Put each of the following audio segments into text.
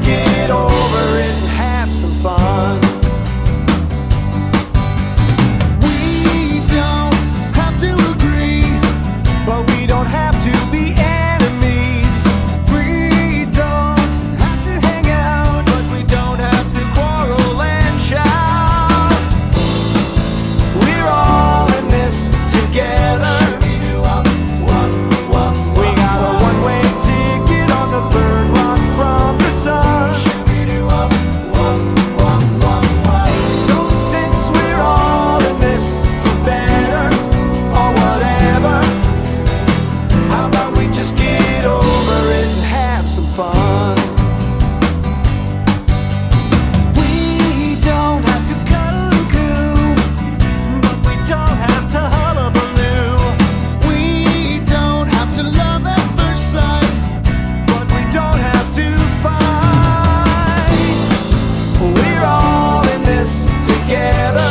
get over it and have some fun. We don't have to agree, but we don't have to be enemies. We don't have to hang out, but we don't have to quarrel and shout. We're all in this together. We got a one-way ticket on the third rock from the sun. So since we're all in this for better or whatever, how about we just get over it and have some fun? We don't have to cuddle and coo, but we don't have to hullabaloo. We don't have to love at first sight, but we don't have to fight. We're all in this together.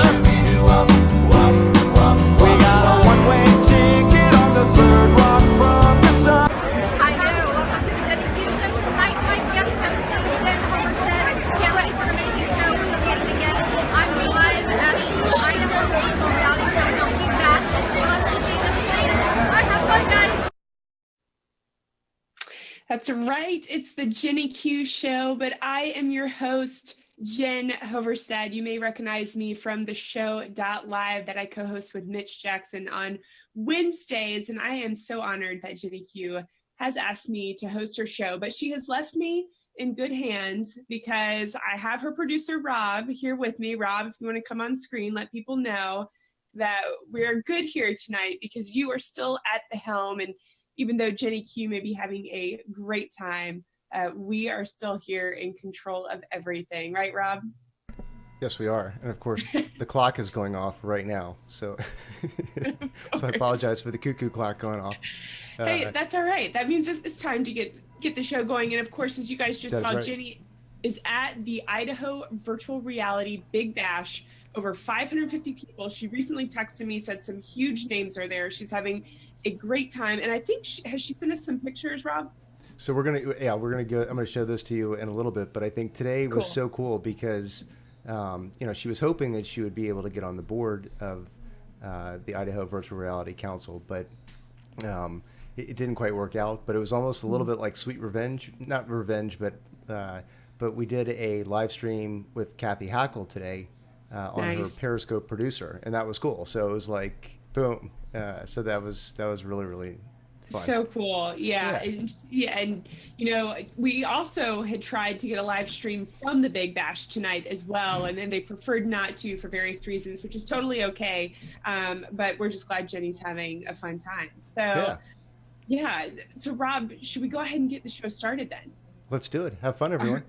We got a one-way ticket on the third rock from the sun. I know. Welcome to the JennyQ Show tonight. My guest host is Jen Hoverstad. Get ready for an amazing show with amazing guests. I'm live at the Enlightened Audiovisual Reality Council Big Bash. On the stage tonight. I have fun, guys. That's right. It's the JennyQ Show, but I am your host, Jen Hoverstad. You may recognize me from the show .live that I co-host with Mitch Jackson on Wednesdays, and I am so honored that JennyQ has asked me to host her show, but she has left me in good hands because I have her producer, Rob, here with me. Rob, if you want to come on screen, let people know that we're good here tonight because you are still at the helm, and even though JennyQ may be having a great time, we are still here in control of everything. Right, Rob? Yes, we are. And of course, the clock is going off right now. So, so I apologize for the cuckoo clock going off. Hey, that's all right. That means it's time to get the show going. And of course, as you guys just saw, right, Jenny is at the Idaho Virtual Reality Big Bash. Over 550 people. She recently texted me, said some huge names are there. She's having a great time. And I think, has she sent us some pictures, Rob? So we're going to go, I'm going to show this to you in a little bit, but I think today was so cool because, she was hoping that she would be able to get on the board of the Idaho Virtual Reality Council, but it didn't quite work out. But it was almost a little bit like Sweet Revenge, not revenge, but we did a live stream with Kathy Hackle today on her Periscope producer, and that was cool. So it was like, boom. So that was really, really fun. So cool. Yeah. And we also had tried to get a live stream from the Big Bash tonight as well. And then they preferred not to for various reasons, which is totally okay. But we're just glad Jenny's having a fun time. So yeah. So Rob, should we go ahead and get the show started then? Let's do it. Have fun, everyone.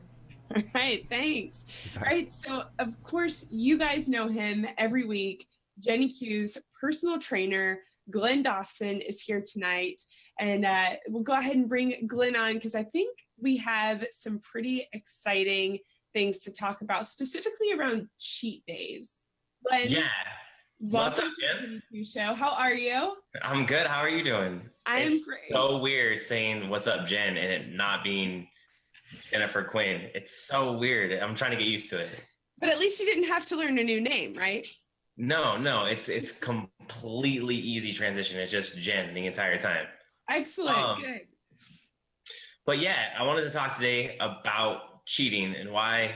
All right. Thanks. All right. So of course you guys know him every week. JennyQ's personal trainer, Glenn Dawson, is here tonight. And we'll go ahead and bring Glenn on because I think we have some pretty exciting things to talk about, specifically around cheat days. Glenn, yeah. Welcome What's up, Jen? to the JennyQ Show. How are you? I'm good. How are you doing? I am great. It's so weird saying "What's up, Jen" and it not being Jennifer Quinn. It's so weird. I'm trying to get used to it. But at least you didn't have to learn a new name, right? No. It's completely easy transition. It's just Jen the entire time. Excellent. Good. But yeah, I wanted to talk today about cheating and why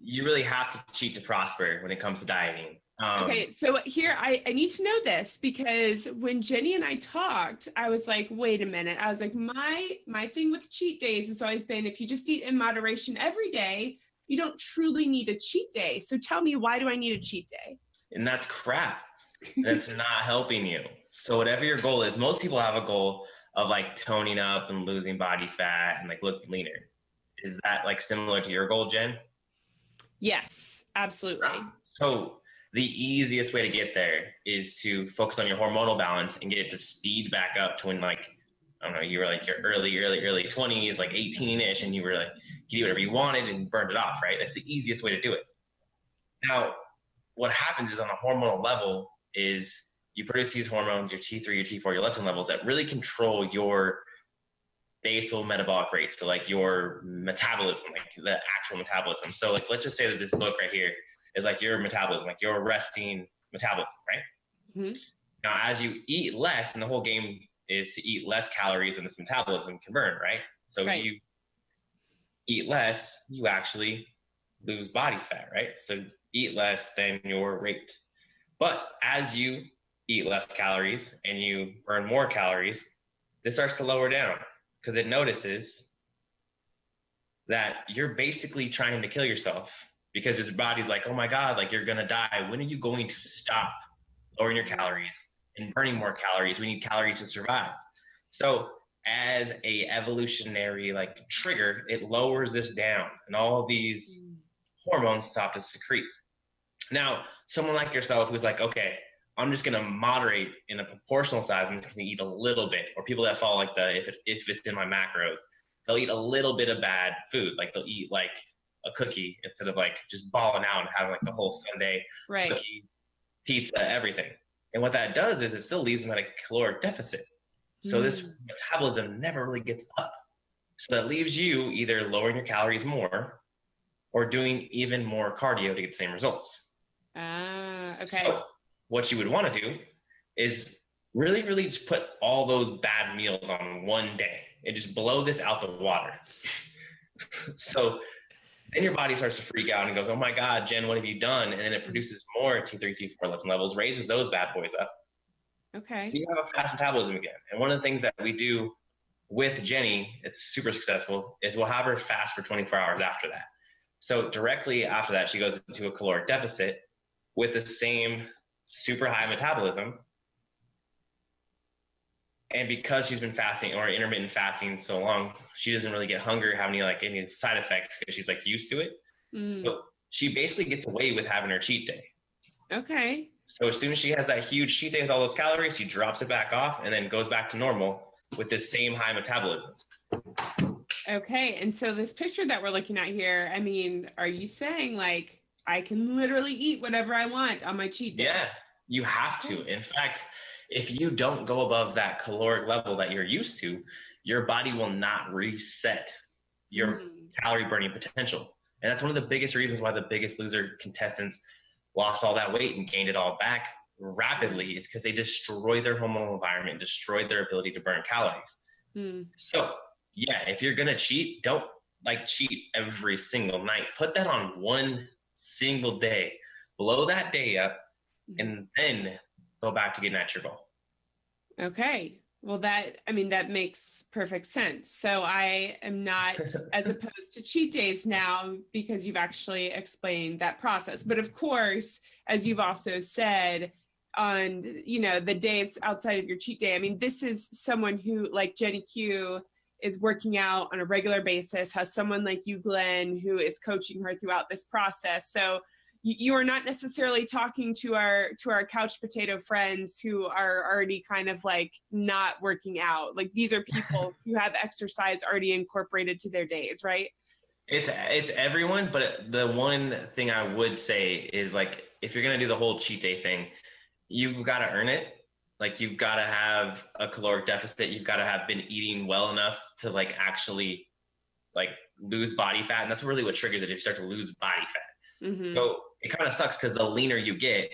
you really have to cheat to prosper when it comes to dieting. Okay, so here I need to know this because when Jenny and I talked, I was like, wait a minute. I was like, my thing with cheat days has always been if you just eat in moderation every day, you don't truly need a cheat day. So tell me, why do I need a cheat day? And that's crap. That's not helping you. So whatever your goal is, most people have a goal of like toning up and losing body fat and like look leaner. Is that like similar to your goal, Jen? Yes, absolutely. So the easiest way to get there is to focus on your hormonal balance and get it to speed back up to when like, I don't know, you were like your early 20s, like 18-ish, and you were like, you do whatever you wanted and burned it off, right? That's the easiest way to do it. Now, what happens is on a hormonal level is you produce these hormones, your T3, your T4, your leptin levels that really control your basal metabolic rate, so like your metabolism, like the actual metabolism. So like, let's just say that this book right here is like your metabolism, like your resting metabolism, right? Mm-hmm. Now, as you eat less, and the whole game is to eat less calories than this metabolism can burn, right? So Right. you eat less, you actually lose body fat, right? So eat less than your rate. But as you eat less calories and you burn more calories, this starts to lower down because it notices that you're basically trying to kill yourself because your body's like, oh my God, like you're gonna die. When are you going to stop lowering your calories and burning more calories? We need calories to survive. So as a evolutionary like trigger, it lowers this down and all these hormones stop to secrete. Now, someone like yourself who's like, okay, I'm just gonna moderate in a proportional size. I'm just gonna eat a little bit. Or people that follow like if it's in my macros, they'll eat a little bit of bad food. Like they'll eat like a cookie instead of like just balling out and having like the whole Sunday Right. cookie, pizza, everything. And what that does is it still leaves them at a caloric deficit. So this metabolism never really gets up. So that leaves you either lowering your calories more or doing even more cardio to get the same results. Okay. So what you would want to do is really, really just put all those bad meals on one day and just blow this out the water. So then your body starts to freak out and goes, oh my God, Jen, what have you done? And then it produces more T3, T4 leptin levels, raises those bad boys up. Okay. You have a fast metabolism again. And one of the things that we do with Jenny, it's super successful, is we'll have her fast for 24 hours after that. So directly after that, she goes into a caloric deficit with the same super high metabolism. And because she's been fasting or intermittent fasting so long, she doesn't really get hungry or have any side effects because she's like used to it. So she basically gets away with having her cheat day. Okay. So as soon as she has that huge cheat day with all those calories, she drops it back off and then goes back to normal with this same high metabolism. Okay. And so this picture that we're looking at here, I mean, are you saying like I can literally eat whatever I want on my cheat day? Yeah, you have to. In fact, if you don't go above that caloric level that you're used to, your body will not reset your calorie burning potential. And that's one of the biggest reasons why the Biggest Loser contestants lost all that weight and gained it all back rapidly, is because they destroyed their hormonal environment, destroyed their ability to burn calories. So yeah, if you're gonna cheat, don't cheat every single night. Put that on one single day, blow that day up, and then go back to getting at your goal. Okay. Well, that makes perfect sense. So I am not as opposed to cheat days now because you've actually explained that process. But of course, as you've also said, on, the days outside of your cheat day, I mean, this is someone who, like JennyQ, is working out on a regular basis, has someone like you, Glenn, who is coaching her throughout this process. So you are not necessarily talking to our couch potato friends who are already kind of like not working out. Like, these are people who have exercise already incorporated to their days, right? It's everyone, but the one thing I would say is, like, if you're gonna do the whole cheat day thing, you've got to earn it. Like, you've got to have a caloric deficit. You've got to have been eating well enough to actually lose body fat, and that's really what triggers it if you start to lose body fat. So it kind of sucks because the leaner you get,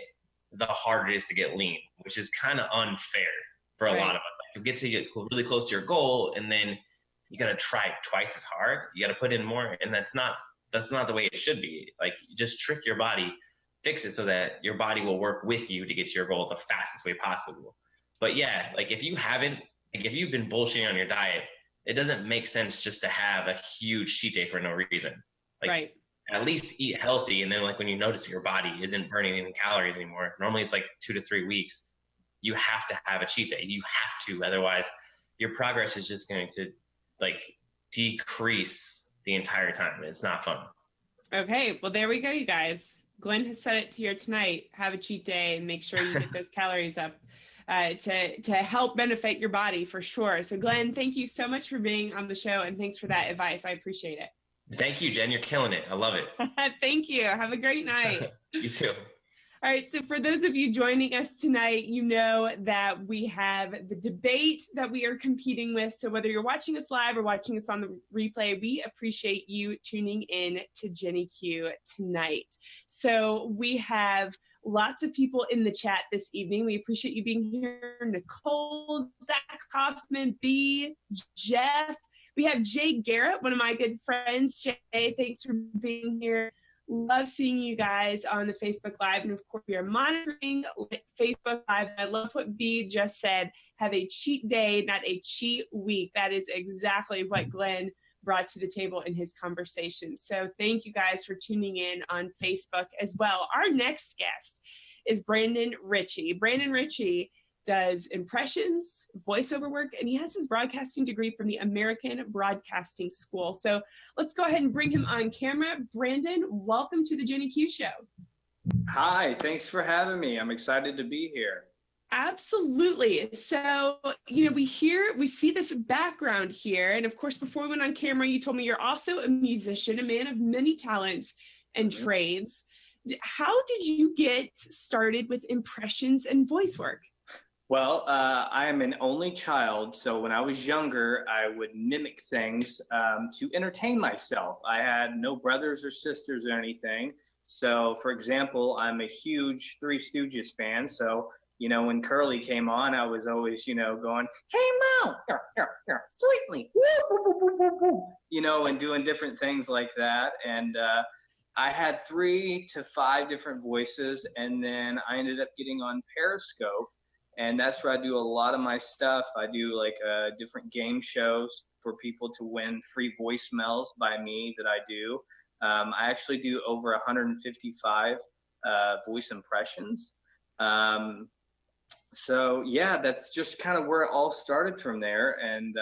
the harder it is to get lean, which is kind of unfair for a lot of us. You get to get really close to your goal, and then you got to try twice as hard. You got to put in more, and that's not the way it should be. Like, you just trick your body, fix it so that your body will work with you to get to your goal the fastest way possible. But yeah, if you've been bullshitting on your diet, it doesn't make sense just to have a huge cheat day for no reason. Right. At least eat healthy, and then when you notice your body isn't burning any calories anymore, normally it's 2 to 3 weeks, you have to have a cheat day. You have to, otherwise your progress is just going to decrease the entire time. It's not fun. Okay, well, there we go, you guys. Glenn has said it to you tonight. Have a cheat day and make sure you get those calories up to help benefit your body for sure. So Glenn, thank you so much for being on the show, and thanks for that advice. I appreciate it. Thank you, Jen. You're killing it. I love it. Thank you. Have a great night. You too. All right, so for those of you joining us tonight, you know that we have the debate that we are competing with. So whether you're watching us live or watching us on the replay, we appreciate you tuning in to JennyQ tonight. So we have lots of people in the chat this evening. We appreciate you being here. Nicole, Zach Hoffman, B, Jeff. We have Jay Garrett, one of my good friends. Jay, thanks for being here. Love seeing you guys on the Facebook Live. And of course, we are monitoring Facebook Live. I love what B just said. Have a cheat day, not a cheat week. That is exactly what Glenn brought to the table in his conversation. So thank you guys for tuning in on Facebook as well. Our next guest is Brandon Richey. Brandon Richey does impressions, voiceover work, and he has his broadcasting degree from the American Broadcasting School. So let's go ahead and bring him on camera. Brandon, welcome to the JennyQ Show. Hi, thanks for having me. I'm excited to be here. Absolutely. So, we see this background here. And of course, before we went on camera, you told me you're also a musician, a man of many talents and trades. How did you get started with impressions and voice work? Well, I am an only child, so when I was younger, I would mimic things to entertain myself. I had no brothers or sisters or anything. So, for example, I'm a huge Three Stooges fan. So, when Curly came on, I was always, going, "Hey, Mo, here, sweetly, woo, woo, woo, woo, woo," and doing different things like that. And I had 3 to 5 different voices, and then I ended up getting on Periscope. And that's where I do a lot of my stuff. I do like different game shows for people to win free voicemails by me that I do. I actually do over 155 voice impressions. So yeah, that's just kind of where it all started from there. And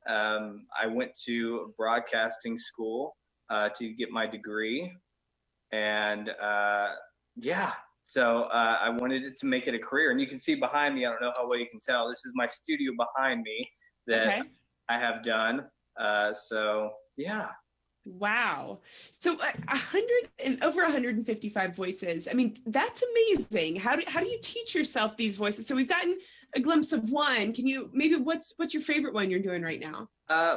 I went to broadcasting school to get my degree. And yeah. So I wanted it to make it a career. And you can see behind me, I don't know how well you can tell, this is my studio behind me that I have done. So yeah. Wow. So 100 and over 155 voices. I mean, that's amazing. How do you teach yourself these voices? So we've gotten a glimpse of one. Can you, maybe what's your favorite one you're doing right now?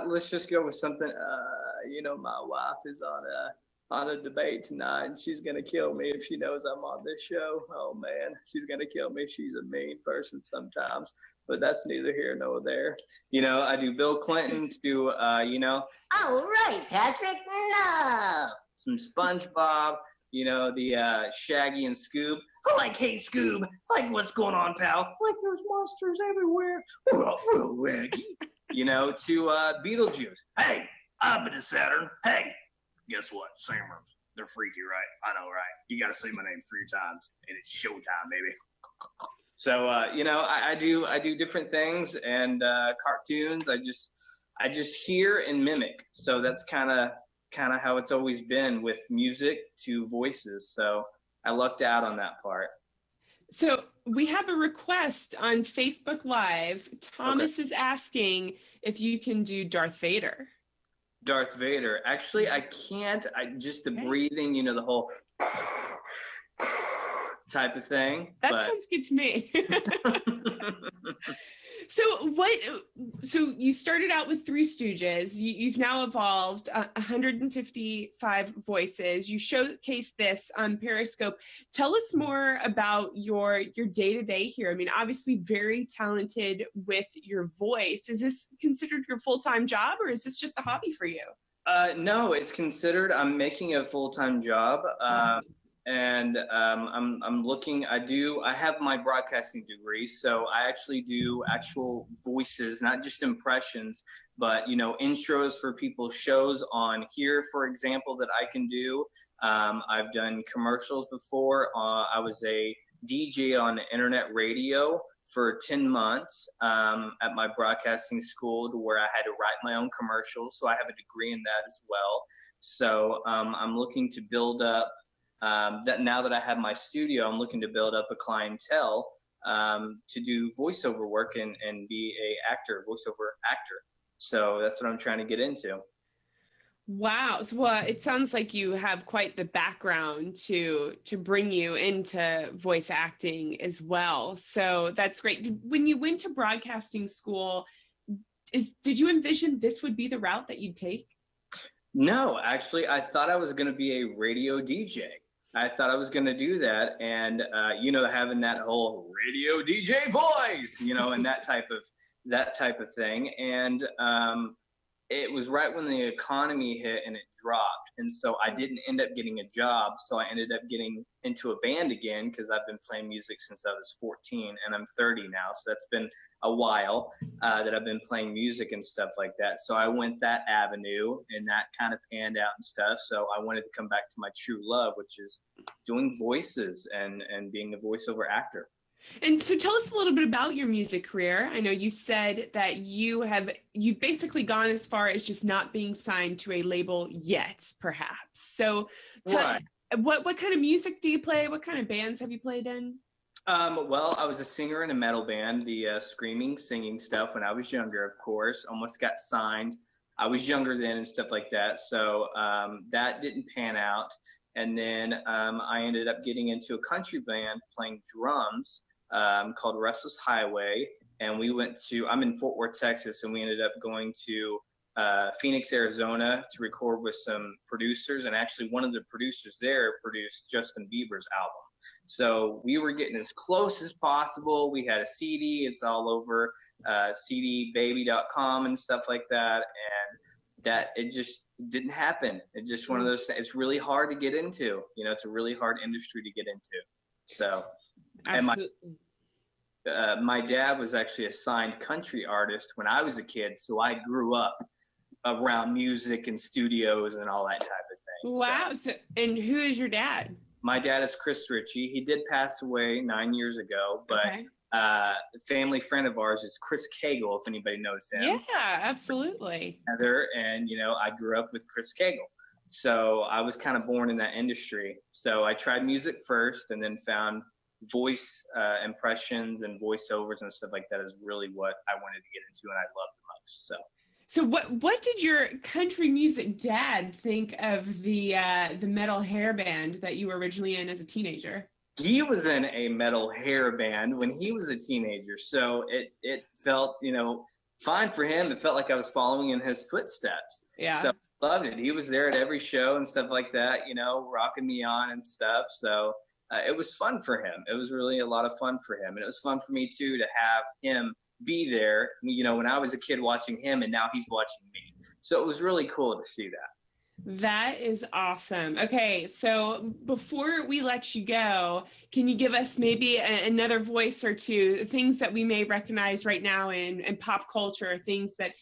Let's just go with something, my wife is on a debate tonight, and she's gonna kill me if she knows I'm on this show. Oh man, she's gonna kill me. She's a mean person sometimes, but that's neither here nor there. I do Bill Clinton to, all right, Patrick, no. Some SpongeBob, the Shaggy and Scoob. I like, hey Scoob, like what's going on, pal? Like there's monsters everywhere. To Beetlejuice. Hey, I've been to Saturn. Hey. Guess what? Same rooms. They're freaky, right? I know, right? You got to say my name 3 times, and it's showtime, baby. So, I do different things and cartoons. I just hear and mimic. So that's kind of how it's always been with music to voices. So I lucked out on that part. So we have a request on Facebook Live. Thomas is asking if you can do Darth Vader. Darth Vader. Actually, I can't. The breathing, the whole type of thing. That sounds good to me. So you started out with Three Stooges. You've now evolved 155 voices. You showcase this on Periscope. Tell us more about your day-to-day here. I mean, obviously very talented with your voice. Is this considered your full-time job, or is this just a hobby for you? No, it's considered. I'm making a full-time job. Awesome. And I'm looking, I have my broadcasting degree, so I actually do actual voices, not just impressions, but, intros for people's shows on here, for example, that I can do. I've done commercials before. I was a DJ on internet radio for 10 months at my broadcasting school, to where I had to write my own commercials. So I have a degree in that as well. So I'm looking to build up that now that I have my studio, I'm looking to build up a clientele to do voiceover work and be a voiceover actor. So that's what I'm trying to get into. Wow. So, well, it sounds like you have quite the background to bring you into voice acting as well. So that's great. When you went to broadcasting school, did you envision this would be the route that you'd take? No, actually, I thought I was going to be a radio DJ. I thought I was going to do that, and having that whole radio DJ voice, and that type of thing, and it was right when the economy hit and it dropped, and so I didn't end up getting a job. So I ended up getting into a band again because I've been playing music since I was 14, and I'm 30 now, so that's been a while that I've been playing music and stuff like that. So I went that avenue, and that kind of panned out and stuff. So I wanted to come back to my true love, which is doing voices and being a voiceover actor. And so tell us a little bit about your music career. I know you said that you've basically gone as far as just not being signed to a label yet, perhaps. So Right. What kind of music do you play? What kind of bands have you played in? Well, I was a singer in a metal band, the screaming, singing stuff when I was younger, of course. Almost got signed. I was younger then and stuff like that. So that didn't pan out. And then I ended up getting into a country band playing drums called Restless Highway. And I'm in Fort Worth, Texas, and we ended up going to Phoenix, Arizona to record with some producers. And actually one of the producers there produced Justin Bieber's album. So we were getting as close as possible. We had a CD. It's all over cdbaby.com and stuff like that. And that it just didn't happen. It's just one of those, it's really hard to get into. It's a really hard industry to get into. So, Absolutely. and my dad was actually a signed country artist when I was a kid. So I grew up around music and studios and all that type of thing. Wow. So, and who is your dad? My dad is Chris Richey. He did pass away 9 years ago, but Okay. a family friend of ours is Chris Cagle, if anybody knows him. Yeah, absolutely. Heather, and I grew up with Chris Cagle. So I was kind of born in that industry. So I tried music first and then found voice impressions and voiceovers and stuff like that is really what I wanted to get into and I loved the most. So what did your country music dad think of the metal hair band that you were originally in as a teenager? He was in a metal hair band when he was a teenager. So it felt, fine for him. It felt like I was following in his footsteps. Yeah. So I loved it. He was there at every show and stuff like that, rocking me on and stuff. So it was fun for him. It was really a lot of fun for him. And it was fun for me too, to have him be there, when I was a kid watching him and now he's watching me. So it was really cool to see that. That is awesome. Okay, so before we let you go, can you give us maybe another voice or two, things that we may recognize right now in pop culture, things that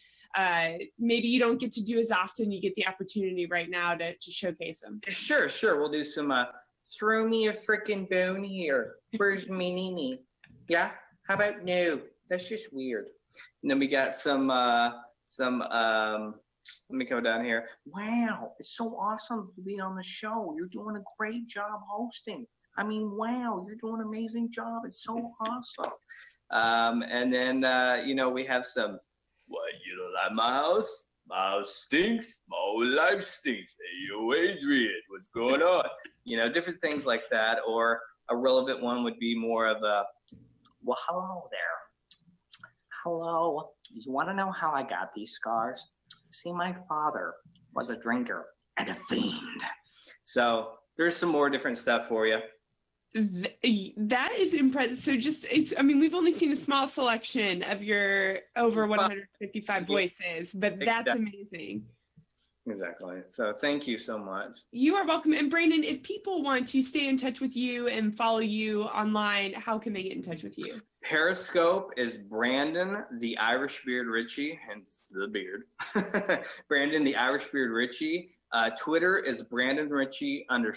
maybe you don't get to do as often, you get the opportunity right now to showcase them? Sure. We'll do some throw me a freaking bone here. Where's me Nene? Yeah? How about no? That's just weird. And then we got some let me go down here. Wow, it's so awesome to be on the show. You're doing a great job hosting. I mean, wow, you're doing an amazing job. It's so awesome. And then, we have some, what, you don't like my house? My house stinks. My whole life stinks. Hey, yo, Adrian, what's going on? Different things like that. Or a relevant one would be more of a, well, hello there. Hello. You want to know how I got these scars? See, my father was a drinker and a fiend. So there's some more different stuff for you. That is impressive. So we've only seen a small selection of your over 155 voices, but that's amazing. Exactly. So thank you so much. You are welcome. And Brandon, if people want to stay in touch with you and follow you online, how can they get in touch with you? Periscope is Brandon the Irish Beard Richey, hence the beard. Brandon the Irish Beard Richey. Twitter is Brandon Richey _.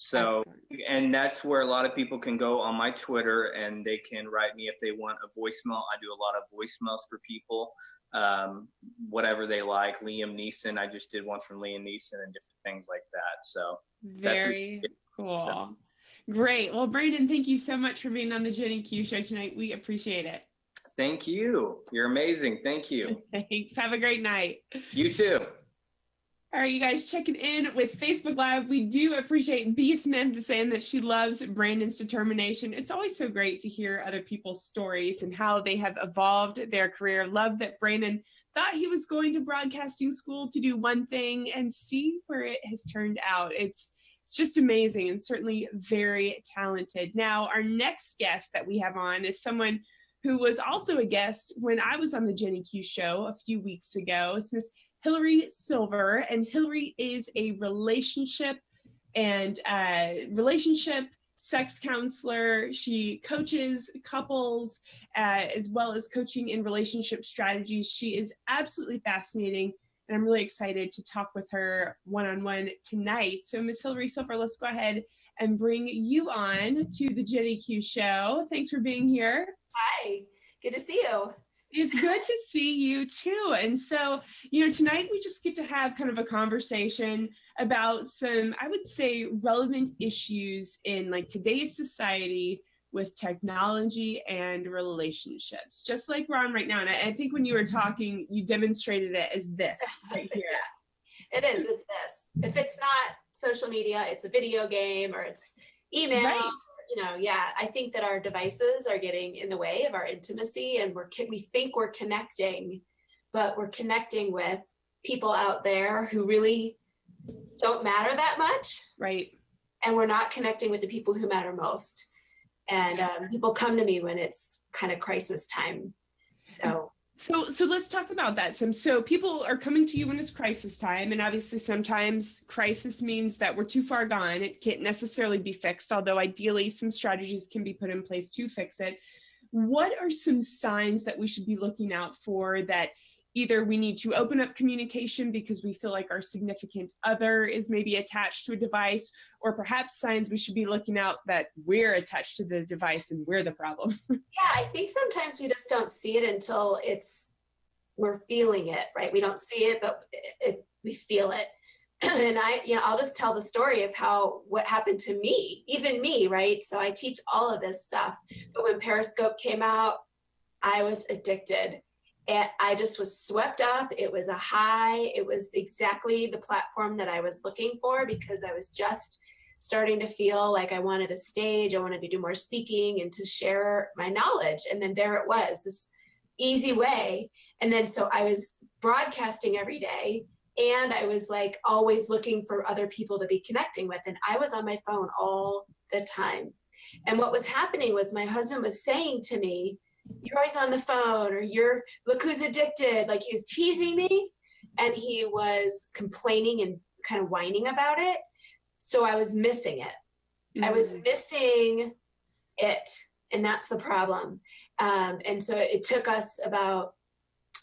So, excellent. And that's where a lot of people can go on my Twitter and they can write me if they want a voicemail. I do a lot of voicemails for people, whatever they like. Liam Neeson, I just did one from Liam Neeson and different things like that. So very cool. So. Great. Well, Brandon, thank you so much for being on the JennyQ Show tonight. We appreciate it. Thank you. You're amazing. Thank you. Thanks. Have a great night. You too. All right, you guys checking in with Facebook Live. We do appreciate B. Smith saying that she loves Brandon's determination. It's always so great to hear other people's stories and how they have evolved their career. Love that Brandon thought he was going to broadcasting school to do one thing and see where it has turned out. It's just amazing and certainly very talented. Now, our next guest that we have on is someone who was also a guest when I was on the JennyQ Show a few weeks ago. It's Miss Hilary Silver, and Hilary is a relationship sex counselor. She coaches couples as well as coaching in relationship strategies. She is absolutely fascinating, and I'm really excited to talk with her one-on-one tonight. So Miss Hilary Silver, let's go ahead and bring you on to the JennyQ Show. Thanks for being here. Hi, good to see you. It's good to see you too. And so, you know, tonight we just get to have kind of a conversation about some, I would say, relevant issues in like today's society with technology and relationships, just like we're on right now. And I think when you were talking, you demonstrated it as this right here. Yeah, it is. It's this. If it's not social media, it's a video game or it's email. Right. You know, yeah, I think that our devices are getting in the way of our intimacy, and we think we're connecting, but we're connecting with people out there who really don't matter that much. Right. And we're not connecting with the people who matter most. And people come to me when it's kind of crisis time. So let's talk about that. So people are coming to you when it's crisis time, and obviously sometimes crisis means that we're too far gone. It can't necessarily be fixed, although ideally some strategies can be put in place to fix it. What are some signs that we should be looking out for that either we need to open up communication because we feel like our significant other is maybe attached to a device, or perhaps signs we should be looking out that we're attached to the device and we're the problem? yeah, I think sometimes we just don't see it until we're feeling it, right? We don't see it, but we feel it. And I'll just tell the story of what happened to me, even me, right? So I teach all of this stuff, but when Periscope came out, I was addicted. And I just was swept up. It was a high. It was exactly the platform that I was looking for, because I was just starting to feel like I wanted a stage. I wanted to do more speaking and to share my knowledge. And then there it was, this easy way. And then so I was broadcasting every day, and I was like always looking for other people to be connecting with. And I was on my phone all the time. And what was happening was my husband was saying to me, "You're always on the phone," or look who's addicted. Like, he was teasing me, and he was complaining and kind of whining about it. So I was missing it. I was missing it. And that's the problem. And so it took us about,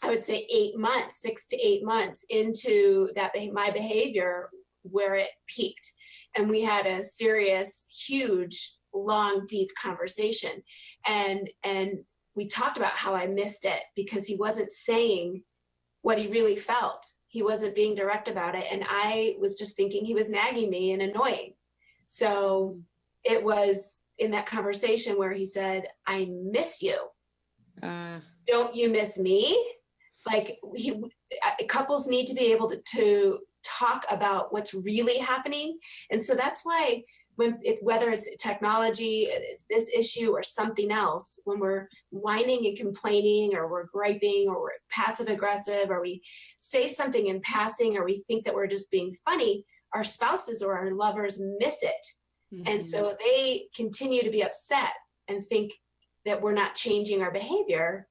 I would say 6 to 8 months into my behavior where it peaked. And we had a serious, huge, long, deep conversation. And we talked about how I missed it because he wasn't saying what he really felt. He wasn't being direct about it. And I was just thinking he was nagging me and annoying. So it was in that conversation where he said, "I miss you. Don't you miss me?" Like, couples need to be able to talk about what's really happening. And so that's why whether it's technology, this issue, or something else, when we're whining and complaining, or we're griping, or we're passive aggressive, or we say something in passing, or we think that we're just being funny, our spouses or our lovers miss it. Mm-hmm. And so they continue to be upset and think that we're not changing our behavior.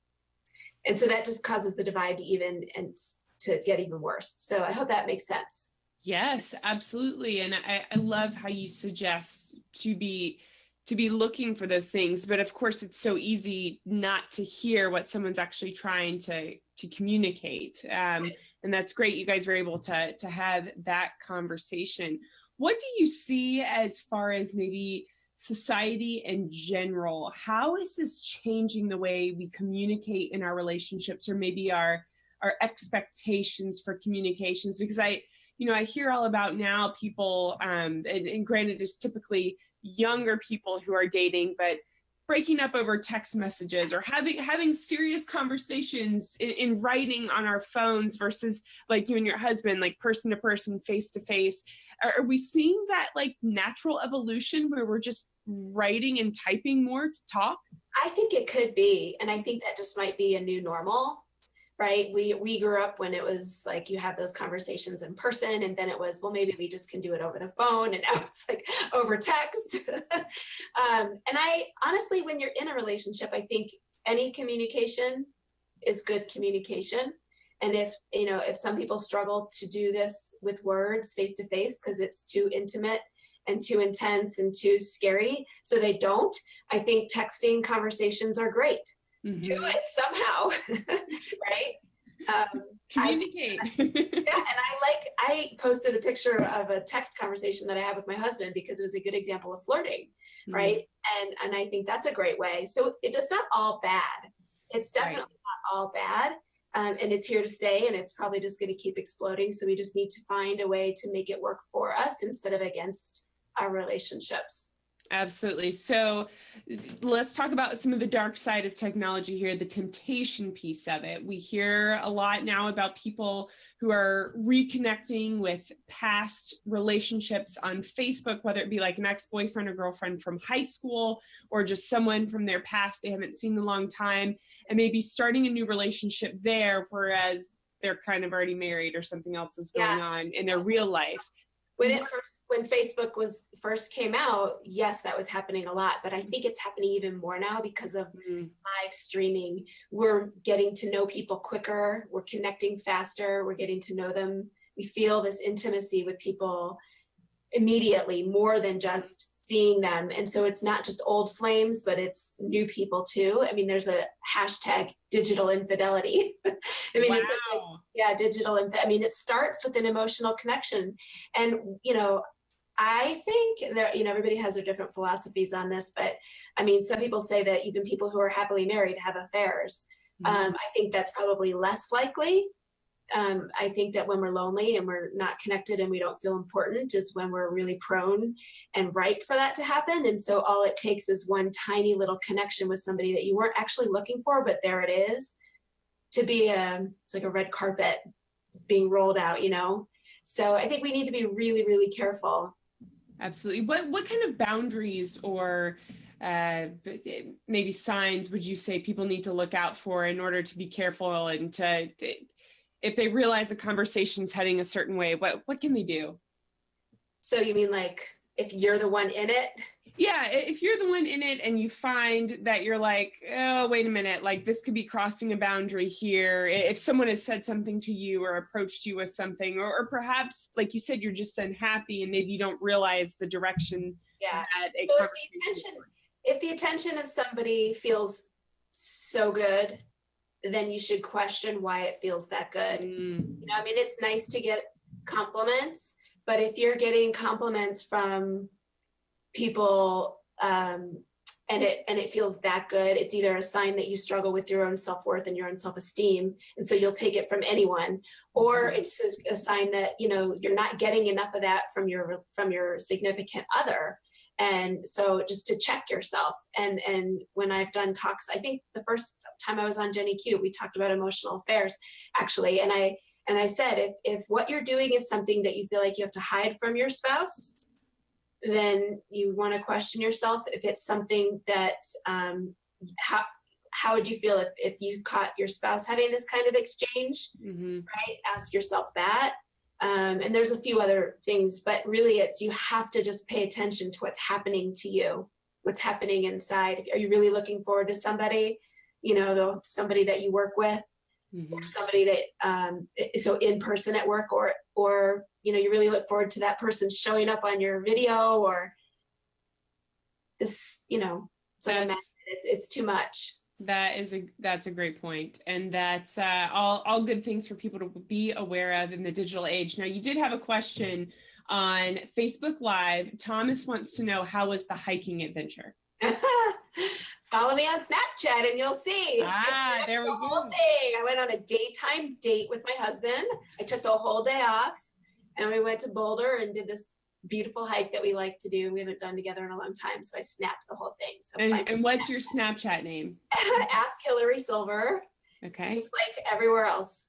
And so that just causes the divide to get even worse. So I hope that makes sense. Yes, absolutely. And I love how you suggest to be looking for those things. But of course, it's so easy not to hear what someone's actually trying to communicate. And that's great. You guys were able to have that conversation. What do you see as far as maybe society in general? How is this changing the way we communicate in our relationships, or maybe our expectations for communications? Because I hear all about now people, and granted it's typically younger people who are dating, but breaking up over text messages, or having serious conversations in writing on our phones versus like you and your husband, like person to person, face to face. Are we seeing that like natural evolution where we're just writing and typing more to talk? I think it could be. And I think that just might be a new normal, right? We grew up when it was like you have those conversations in person, and then it was, well, maybe we just can do it over the phone, and now it's like over text. And I honestly, when you're in a relationship, I think any communication is good communication. And if some people struggle to do this with words face to face because it's too intimate and too intense and too scary, so they don't, I think texting conversations are great. Mm-hmm. Do it somehow, right? Communicate. And I posted a picture of a text conversation that I had with my husband because it was a good example of flirting, right? And I think that's a great way. So it's not all bad. It's definitely not all bad. And it's here to stay, and it's probably just going to keep exploding. So we just need to find a way to make it work for us instead of against our relationships. Absolutely. So let's talk about some of the dark side of technology here, the temptation piece of it. We hear a lot now about people who are reconnecting with past relationships on Facebook, whether it be like an ex-boyfriend or girlfriend from high school, or just someone from their past they haven't seen in a long time, and maybe starting a new relationship there, whereas they're kind of already married or something else is going on in their real life. When Facebook first came out, yes, that was happening a lot, but I think it's happening even more now because of live streaming. We're getting to know people quicker. We're connecting faster. We're getting to know them. We feel this intimacy with people immediately, more than just seeing them. And so it's not just old flames, but it's new people too. I mean, there's a hashtag digital infidelity. I mean, it's digital. I mean, it starts with an emotional connection. And, I think that, everybody has their different philosophies on this, but I mean, some people say that even people who are happily married have affairs. I think that's probably less likely. I think that when we're lonely and we're not connected and we don't feel important is when we're really prone and ripe for that to happen. And so all it takes is one tiny little connection with somebody that you weren't actually looking for, but there it is, to be it's like a red carpet being rolled out, So I think we need to be really, really careful. Absolutely. What kind of boundaries or maybe signs would you say people need to look out for in order to be careful and to, if they realize a conversation's heading a certain way, what can they do? So you mean like if you're the one in it? Yeah, if you're the one in it and you find that you're like, oh, wait a minute, like this could be crossing a boundary here. If someone has said something to you or approached you with something, or perhaps, like you said, you're just unhappy and maybe you don't realize the direction that a conversation. If the attention of somebody feels so good, then you should question why it feels that good. I mean, it's nice to get compliments, but if you're getting compliments from people and it feels that good, it's either a sign that you struggle with your own self-worth and your own self-esteem, and so you'll take it from anyone, or it's a sign that you're not getting enough of that from your significant other. And so just to check yourself. And when I've done talks, I think the first time I was on JennyQ, we talked about emotional affairs actually, and I said if what you're doing is something that you feel like you have to hide from your spouse, then you want to question yourself. If it's something that, how would you feel if you caught your spouse having this kind of exchange, right? Ask yourself that. And there's a few other things, but really you have to just pay attention to what's happening to you, what's happening inside. Are you really looking forward to somebody, somebody that you work with, or somebody that, so in person at work, or you really look forward to that person showing up on your video, or this, it's too much. That's a great point. And that's all good things for people to be aware of in the digital age. Now, you did have a question on Facebook Live. Thomas wants to know, how was the hiking adventure? Follow me on Snapchat and you'll see. There we go. Whole thing. I went on a daytime date with my husband. I took the whole day off and we went to Boulder and did this beautiful hike that we like to do. We haven't done together in a long time, so I snapped the whole thing. So And what's your Snapchat name? Ask Hilary Silver. Okay. Just like everywhere else.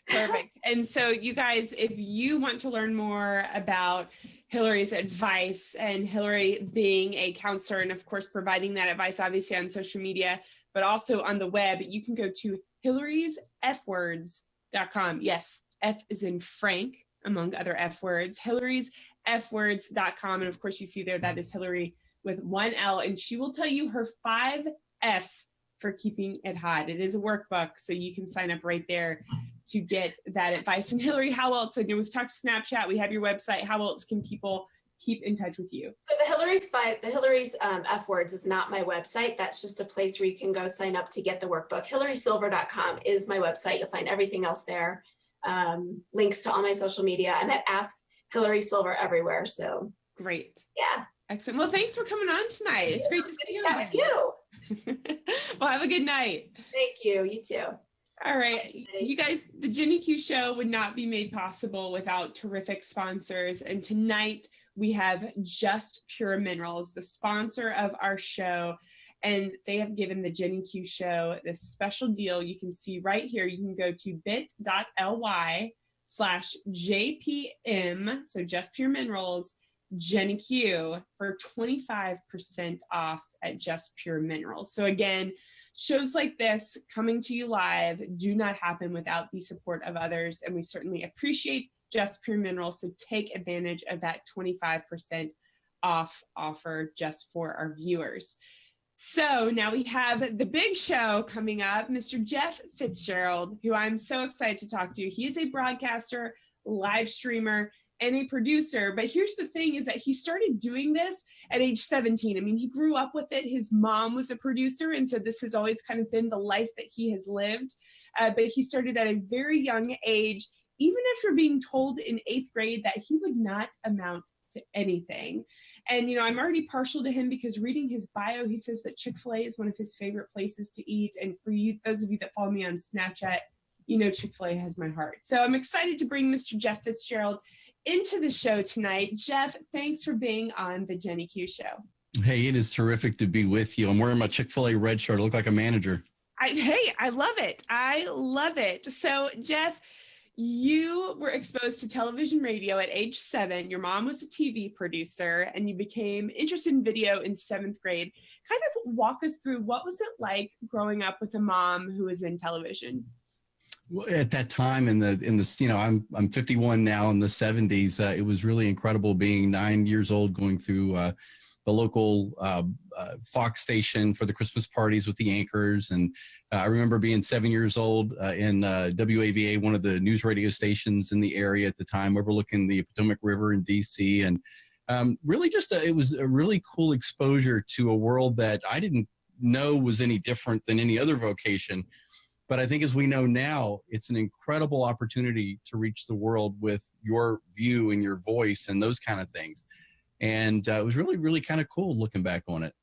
Perfect. And so you guys, if you want to learn more about Hilary's advice and Hilary being a counselor and of course providing that advice obviously on social media, but also on the web, you can go to hilarysfwords.com. Yes, F is in Frank, among other F words, hilarysfwords.com. And of course you see there, that is Hilary with one L, and she will tell you her 5 Fs for keeping it hot. It is a workbook, so you can sign up right there to get that advice. And Hilary, how else? So, we've talked Snapchat, we have your website. How else can people keep in touch with you? So the Hilary's F Words is not my website. That's just a place where you can go sign up to get the workbook. hilarysilver.com is my website. You'll find everything else there. Links to all my social media. I'm at Ask Hilary Silver everywhere. So great. Yeah. Excellent. Well, thanks for coming on tonight. It's great to see you. Chat with you. Well, have a good night. Thank you. You too. All right. You guys, the JennyQ Show would not be made possible without terrific sponsors. And tonight we have Just Pure Minerals, the sponsor of our show. And they have given the JennyQ Show this special deal. You can see right here. You can go to bit.ly/JPM. So Just Pure Minerals, JennyQ, for 25% off at Just Pure Minerals. So again, shows like this coming to you live do not happen without the support of others, and we certainly appreciate Just Pure Minerals. So take advantage of that 25% off offer just for our viewers. So now we have the big show coming up, Mr. Jeff Fitzgerald, who I'm so excited to talk to. He is a broadcaster, live streamer, and a producer. But here's the thing, is that he started doing this at age 17. I mean, he grew up with it. His mom was a producer, and so this has always kind of been the life that he has lived. But he started at a very young age, even after being told in 8th grade that he would not amount to anything. And, I'm already partial to him because reading his bio, he says that Chick-fil-A is one of his favorite places to eat. And for you, those of you that follow me on Snapchat, Chick-fil-A has my heart. So I'm excited to bring Mr. Jeff Fitzgerald into the show tonight. Jeff, thanks for being on the JennyQ Show. Hey, it is terrific to be with you. I'm wearing my Chick-fil-A red shirt. I look like a manager. I love it. I love it. So, Jeff, you were exposed to television radio at age 7. Your mom was a TV producer, and you became interested in video in 7th grade. Kind of walk us through, what was it like growing up with a mom who was in television? Well, at that time, I'm 51 now. In the 70s, it was really incredible being 9 years old, going through the local Fox station for the Christmas parties with the anchors. And I remember being 7 years old in WAVA, one of the news radio stations in the area at the time, overlooking the Potomac River in DC. And really it was a really cool exposure to a world that I didn't know was any different than any other vocation. But I think, as we know now, it's an incredible opportunity to reach the world with your view and your voice and those kind of things. And it was really, really kind of cool looking back on it.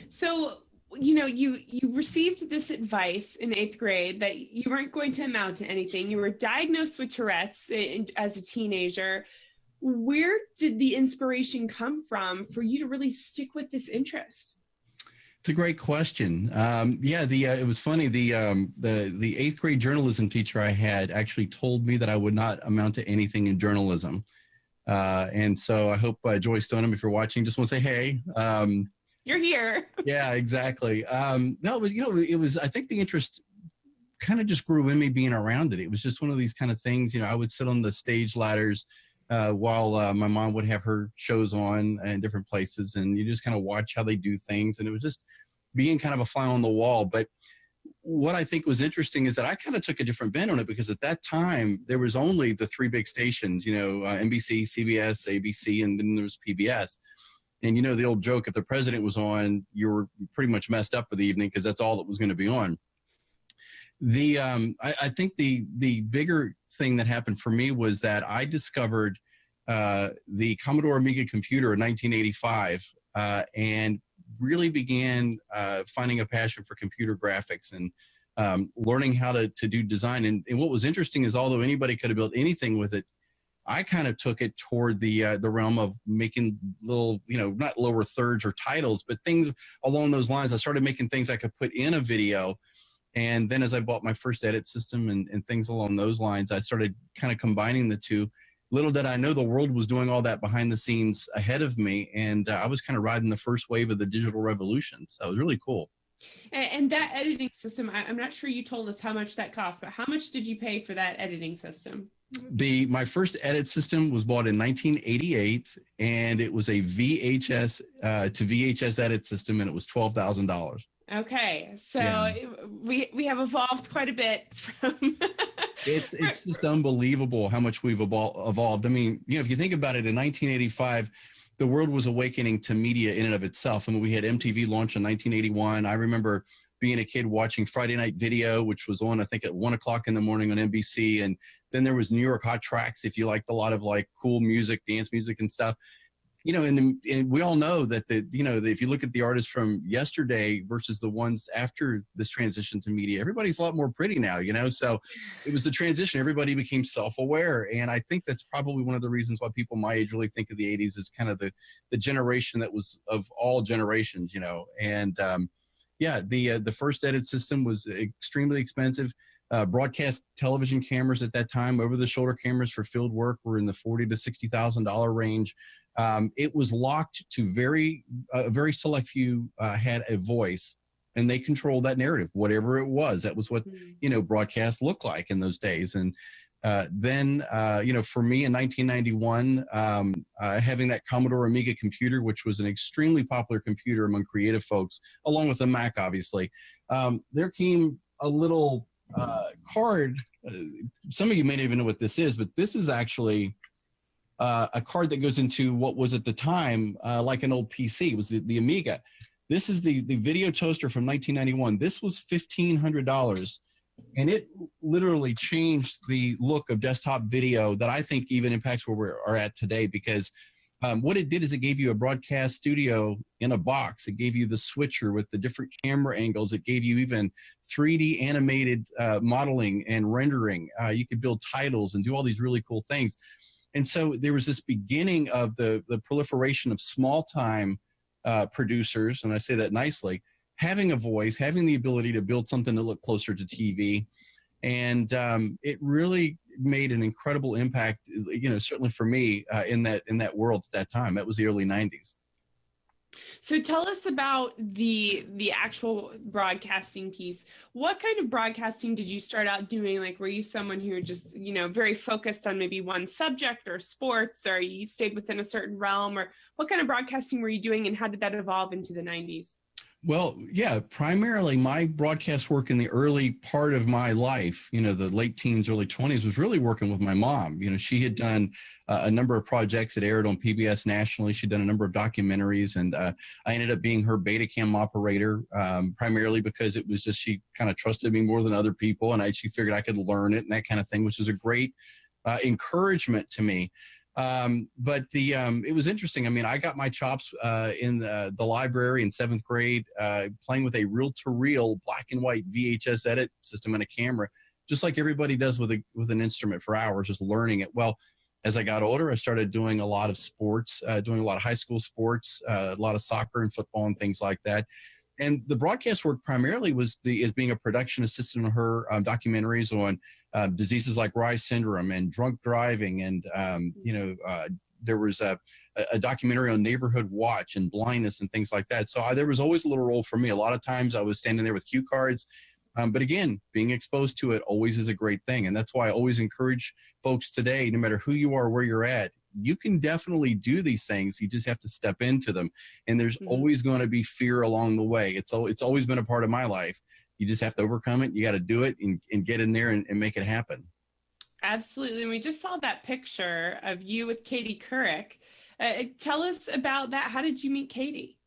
So, you received this advice in 8th grade that you weren't going to amount to anything. You were diagnosed with Tourette's as a teenager. Where did the inspiration come from for you to really stick with this interest? It's a great question. It was funny. The 8th grade journalism teacher I had actually told me that I would not amount to anything in journalism. And so I hope Joy Stoneham, if you're watching, just want to say, hey. You're here. Yeah, exactly. It was, I think the interest kind of just grew in me being around it. It was just one of these kind of things, I would sit on the stage ladders while my mom would have her shows on in different places, and you just kind of watch how they do things. And it was just being kind of a fly on the wall. But what I think was interesting is that I kind of took a different bent on it, because at that time there was only the 3 big stations, NBC, CBS, ABC, and then there was PBS. And the old joke, if the president was on, you were pretty much messed up for the evening, because that's all that was going to be on. I think the bigger thing that happened for me was that I discovered the Commodore Amiga computer in 1985 and really began finding a passion for computer graphics and learning how to do design. And what was interesting is, although anybody could have built anything with it, I kind of took it toward the realm of making little, not lower thirds or titles, but things along those lines. I started making things I could put in a video. And then as I bought my first edit system and things along those lines, I started kind of combining the two. Little did I know the world was doing all that behind the scenes ahead of me. And I was kind of riding the first wave of the digital revolution. So it was really cool. And that editing system, I'm not sure you told us how much that cost, but how much did you pay for that editing system? My first edit system was bought in 1988, and it was a VHS to VHS edit system, and it was $12,000. Okay, so Yeah. we have evolved quite a bit from. It's just unbelievable how much we've evolved. I mean, if you think about it, in 1985, the world was awakening to media in and of itself. I mean, we had MTV launch in 1981. I remember being a kid watching Friday Night Video, which was on, I think, at 1 o'clock in the morning on NBC. And then there was New York Hot Tracks, if you liked a lot of like cool music, dance music and stuff. And we all know that if you look at the artists from yesterday versus the ones after this transition to media, everybody's a lot more pretty now, so it was the transition. Everybody became self-aware. And I think that's probably one of the reasons why people my age really think of the 80s as kind of the generation that was of all generations, and the first edit system was extremely expensive. Broadcast television cameras at that time, over-the-shoulder cameras for field work, were in the $40,000 to $60,000 range. It was locked to a very select few had a voice, and they controlled that narrative, whatever it was. That was what, broadcast looked like in those days. And then, for me in 1991, having that Commodore Amiga computer, which was an extremely popular computer among creative folks, along with the Mac, obviously, there came a little card. Some of you may not even know what this is, but this is actually a card that goes into what was at the time like an old PC. It was the Amiga. This is the video toaster from 1991. This was $1,500, and it literally changed the look of desktop video that I think even impacts where we are at today, because what it did is it gave you a broadcast studio in a box. It gave you the switcher with the different camera angles. It gave you even 3D animated modeling and rendering. You could build titles and do all these really cool things. And so there was this beginning of the proliferation of small-time producers, and I say that nicely, having a voice, having the ability to build something that looked closer to TV. And it really made an incredible impact, certainly for me in that world at that time. That was the early 90s. So tell us about the actual broadcasting piece. What kind of broadcasting did you start out doing? Like, were you someone who just, very focused on maybe one subject or sports, or you stayed within a certain realm, or what kind of broadcasting were you doing, and how did that evolve into the 90s? Well, yeah, primarily my broadcast work in the early part of my life, the late teens, early 20s, was really working with my mom. She had done a number of projects that aired on PBS nationally. She'd done a number of documentaries, and I ended up being her Betacam operator, primarily because it was just, she kind of trusted me more than other people, and she figured I could learn it and that kind of thing, which was a great encouragement to me. But it was interesting. I mean, I got my chops in the library in 7th grade, playing with a reel-to-reel black and white VHS edit system and a camera, just like everybody does with an instrument for hours, just learning it. Well, as I got older, I started doing a lot of sports, doing a lot of high school sports, a lot of soccer and football and things like that. And the broadcast work primarily was being a production assistant on her documentaries on diseases like Reye syndrome and drunk driving. And, there was a documentary on neighborhood watch and blindness and things like that. So there was always a little role for me. A lot of times I was standing there with cue cards. But again, being exposed to it always is a great thing. And that's why I always encourage folks today, no matter who you are, where you're at, you can definitely do these things. You just have to step into them. And there's always going to be fear along the way. It's always been a part of my life. You just have to overcome it. You got to do it and get in there and make it happen. Absolutely. And we just saw that picture of you with Katie Couric. Tell us about that. How did you meet Katie?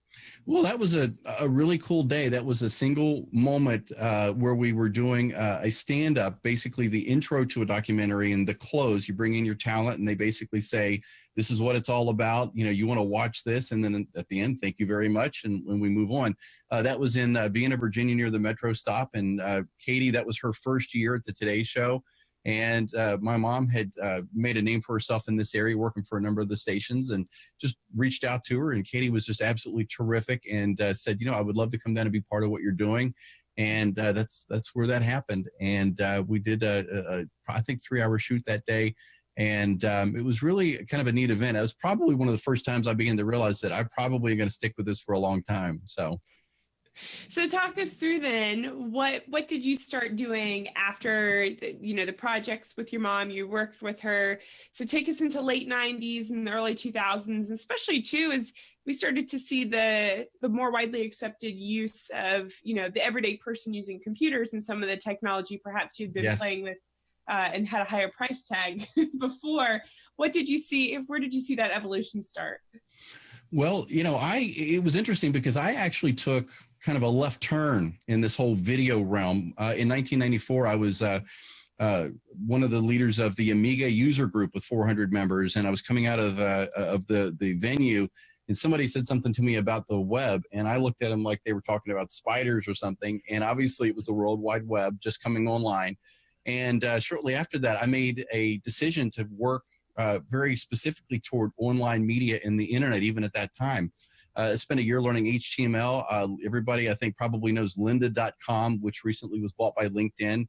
Well, that was a really cool day. That was a single moment where we were doing a stand-up, basically the intro to a documentary, and the close. You bring in your talent, and they basically say, this is what it's all about. You want to watch this, and then at the end, thank you very much, and when we move on. That was in Vienna, Virginia, near the metro stop, and Katie, that was her first year at the Today Show. And my mom had made a name for herself in this area, working for a number of the stations, and just reached out to her. And Katie was just absolutely terrific, and said, I would love to come down and be part of what you're doing. And that's where that happened. And we did I think 3-hour shoot that day. And it was really kind of a neat event. It was probably one of the first times I began to realize that I'm probably going to stick with this for a long time. So talk us through then, what did you start doing after the projects with your mom? You worked with her. So take us into late 90s and the early 2000s, especially too, as we started to see the more widely accepted use of, the everyday person using computers and some of the technology perhaps you'd been playing with and had a higher price tag before. What did you see? Where did you see that evolution start? Well, it was interesting because I actually took kind of a left turn in this whole video realm. In 1994, I was one of the leaders of the Amiga user group with 400 members, and I was coming out of the venue, and somebody said something to me about the web, and I looked at them like they were talking about spiders or something, and obviously it was the World Wide Web just coming online. And shortly after that, I made a decision to work very specifically toward online media and the internet, even at that time. I spent a year learning HTML. Everybody, I think, probably knows lynda.com, which recently was bought by LinkedIn.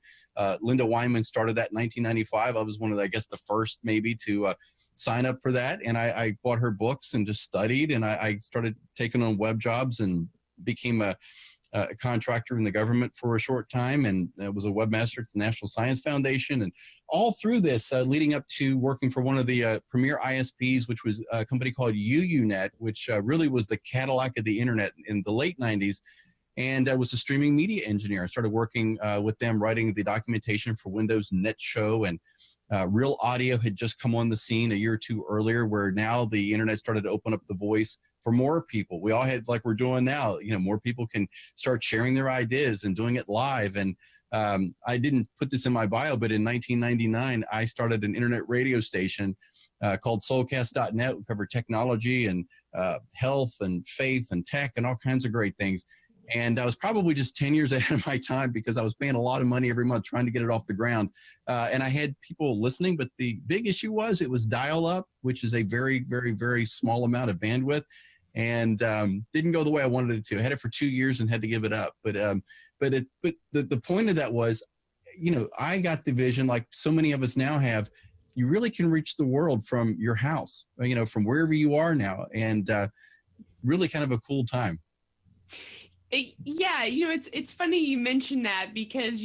Linda Wyman started that in 1995. I was one of the, I guess, the first maybe to sign up for that. And I bought her books and just studied. And I started taking on web jobs and became a contractor in the government for a short time, and was a webmaster at the National Science Foundation. And all through this, leading up to working for one of the premier ISPs, which was a company called UUNet, which really was the Cadillac of the internet in the late 90s. And I was a streaming media engineer. I started working with them, writing the documentation for Windows Net Show, and Real Audio had just come on the scene a year or two earlier, where now the internet started to open up the voice for more people. We all had, like we're doing now, more people can start sharing their ideas and doing it live. And I didn't put this in my bio, but in 1999, I started an internet radio station called soulcast.net. We covered technology and health and faith and tech and all kinds of great things. And I was probably just 10 years ahead of my time because I was paying a lot of money every month trying to get it off the ground. And I had people listening, but the big issue was it was dial-up, which is a very, very, very small amount of bandwidth, and didn't go the way I wanted it to. I had it for 2 years and had to give it up. But the point of that was, I got the vision, like so many of us now have. You really can reach the world from your house, from wherever you are now, and really kind of a cool time. Yeah, it's funny you mentioned that because,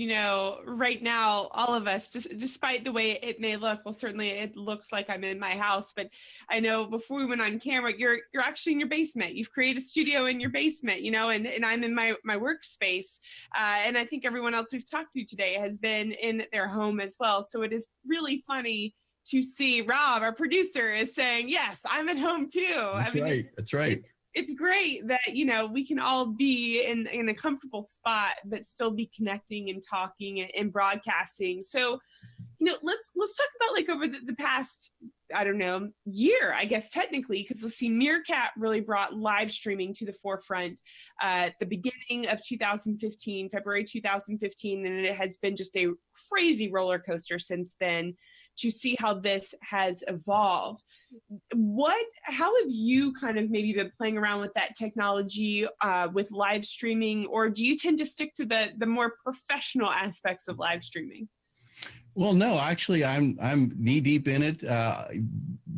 right now, all of us, just despite the way it may look, well, certainly it looks like I'm in my house, but I know before we went on camera, you're actually in your basement. You've created a studio in your basement, and I'm in my workspace. And I think everyone else we've talked to today has been in their home as well. So it is really funny to see Rob, our producer, is saying, yes, I'm at home too. That's right. It's great that, we can all be in a comfortable spot, but still be connecting and talking and broadcasting. So, let's talk about like over the past, I don't know, year, I guess, technically, because let's see, Meerkat really brought live streaming to the forefront at the beginning of 2015, February 2015, and it has been just a crazy roller coaster since then to see how this has evolved. How have you kind of maybe been playing around with that technology with live streaming, or do you tend to stick to the more professional aspects of live streaming? Well, no, actually, I'm knee deep in it.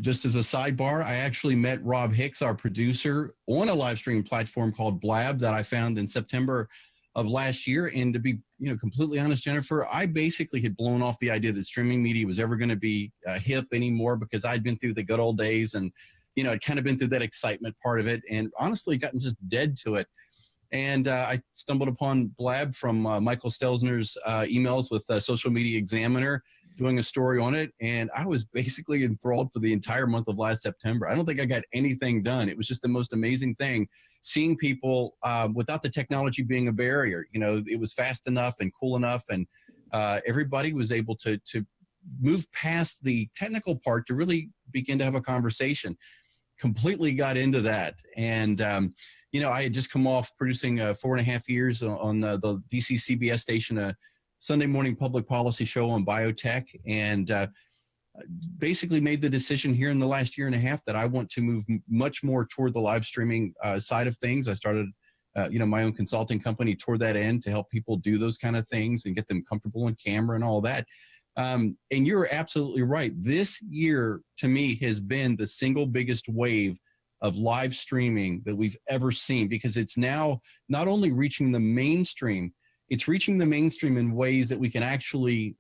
Just as a sidebar, I actually met Rob Hix, our producer, on a live streaming platform called Blab that I found in September of last year. And to be completely honest, Jennifer, I basically had blown off the idea that streaming media was ever going to be hip anymore, because I'd been through the good old days and I'd kind of been through that excitement part of it, and honestly gotten just dead to it. And I stumbled upon Blab from Michael Stelzner's emails with Social Media Examiner, doing a story on it, and I was basically enthralled for the entire month of last September. I don't think I got anything done. It was just the most amazing thing, seeing people without the technology being a barrier. It was fast enough and cool enough, and everybody was able to move past the technical part to really begin to have a conversation. Completely got into that. And I had just come off producing 4.5 years on the DC CBS station, Sunday morning public policy show on biotech, and basically made the decision here in the last year and a half that I want to move much more toward the live streaming side of things. I started, my own consulting company toward that end to help people do those kind of things and get them comfortable on camera and all that. And you're absolutely right. This year, to me, has been the single biggest wave of live streaming that we've ever seen, because it's now not only reaching the mainstream, it's reaching the mainstream in ways that we can actually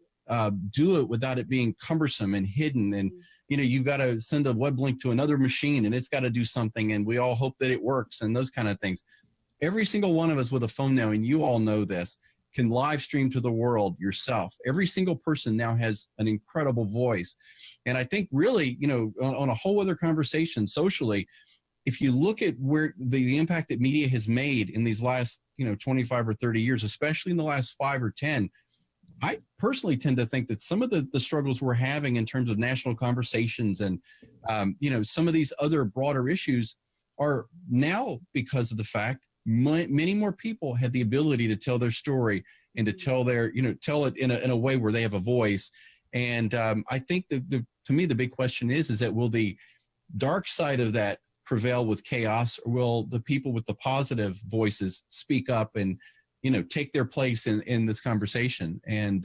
do it without it being cumbersome and hidden. And, you've got to send a web link to another machine and it's got to do something. And we all hope that it works and those kind of things. Every single one of us with a phone now, and you all know this, can live stream to the world yourself. Every single person now has an incredible voice. And I think really, on a whole other conversation socially, if you look at where the impact that media has made in these last, 25 or 30 years, especially in the last 5 or 10, I personally tend to think that some of the struggles we're having in terms of national conversations and, some of these other broader issues are now because of the fact many more people have the ability to tell their story and to tell tell it in a way where they have a voice. And I think to me, the big question is that will the dark side of that prevail with chaos, or will the people with the positive voices speak up and, take their place in this conversation? And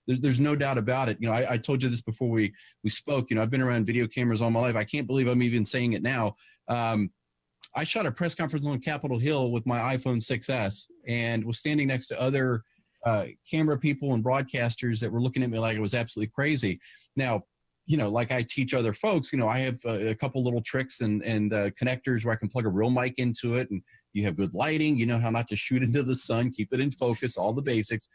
there's no doubt about it. I told you this before we spoke. I've been around video cameras all my life. I can't believe I'm even saying it now. I shot a press conference on Capitol Hill with my iPhone 6S and was standing next to other camera people and broadcasters that were looking at me like I was absolutely crazy. Now, like I teach other folks, I have a couple little tricks and connectors where I can plug a real mic into it, and you have good lighting, how not to shoot into the sun, keep it in focus, all the basics.